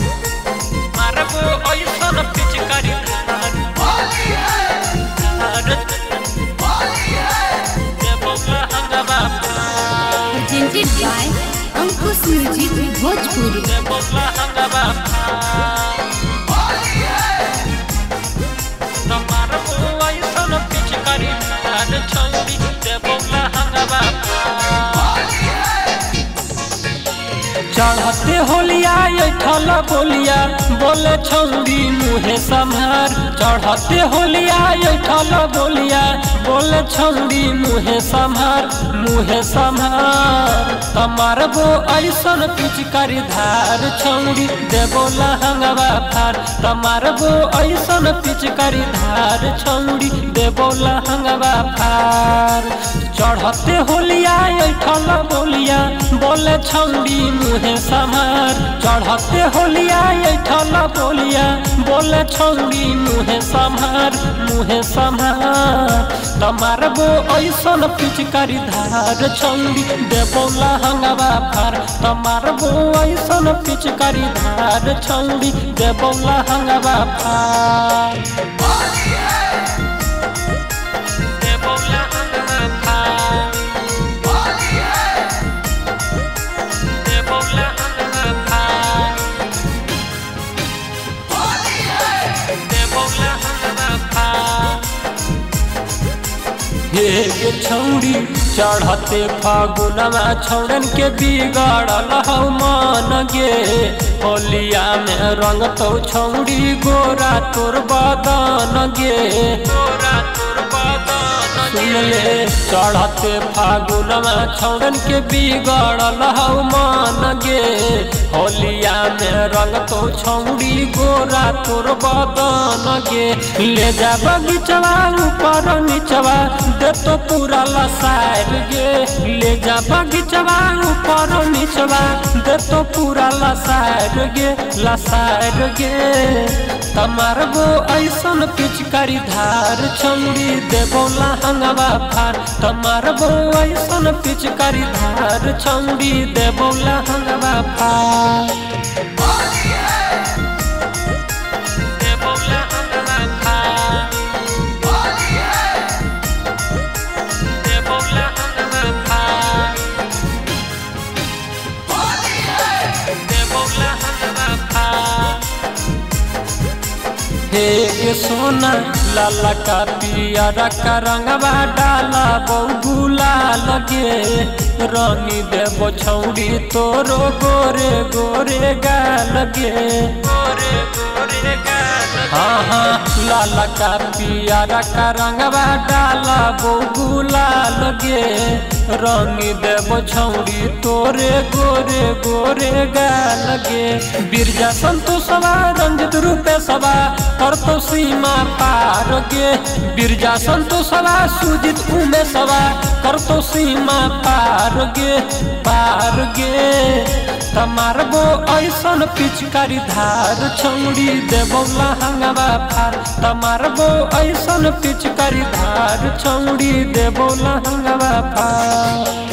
मारबो ऐसन पिचकारी धार देबो लहंगवा presented by Ankush Music Bhojpuri. देबो लहंगवा मारबो ऐसन पिचकारी धार छौरी देबो लहंगवा चढ़ते होलिया ठल बोलिया बोले छौरी मुहे संहार चढ़ते होलिया ठल बोलिया बोले छौरी मुहे संहार तमारबो ऐसन पिचकारी धार छौरी देबो लहंगवा फार तमारबो ऐसन पिचकारी धार छौरी देबो लहंगवा फार चढ़ते होलिया ठल बोलिया बोले छौरी मुहे संहार चढ़ते होलिया ठल बोलिया बोले छौरी मुहे संहार तमारबो ऐसन पिचकारी धार छौरी देबो लहंगवा फार तमारबो ऐसन पिचकारी धार छौरी देबो लहंगवा फार देबो लहंगवा फार देबो लहंगवा फार देबो लहंगवा फार हे छौरी चढ़ते फागुनवा छौरन के बिगड़ल हौ मन गे होलिया में रंग तो छौरी गोरा तोर बदन गे गोरा तोर बदन सुन ले चढ़ते फागुनवा छौरन के बिगड़ल हौ मन गे होलिया में रंग तो छौरी गोरा तोर बदन गे ले जा बगीचवा ऊपर नीचवा दे तो पूरा लसार गे ले जा बगीचवा ऊपर नीचवा दे तो पूरा लसार गे तमारबो ऐसन पिचकारी धार छौरी देबो लहंगवा फार तमारबो ऐसन पिचकारी धार छौरी देबो लहंगवा फार देबो लहंगवा फार देबो लहंगवा फार देबो लहंगवा फार हे सोना लाला का पियारा का रंगवा डाला बहुला लगे रानी देबो छौरी तोरो गोरे गोरे गा लगे गोरे गोरे गा हाँ हाँ लाला का पियारा का रंगवा डाला बहुला लगे रानी देबो छौरी तोरे गोरे गोरे गा लगे बिरजा संतोषवा रंजित रूपे सवा कर तो सीमा पार गे बिरजा संतोषवा सुजित उमे सवा कर तो सीमा पार गे तमारबो ऐसन पिचकारी धार छौरी देबो लहंगवा फार तमारबो ऐसन पिचकारी धार छौरी देबो लहंगवा फार।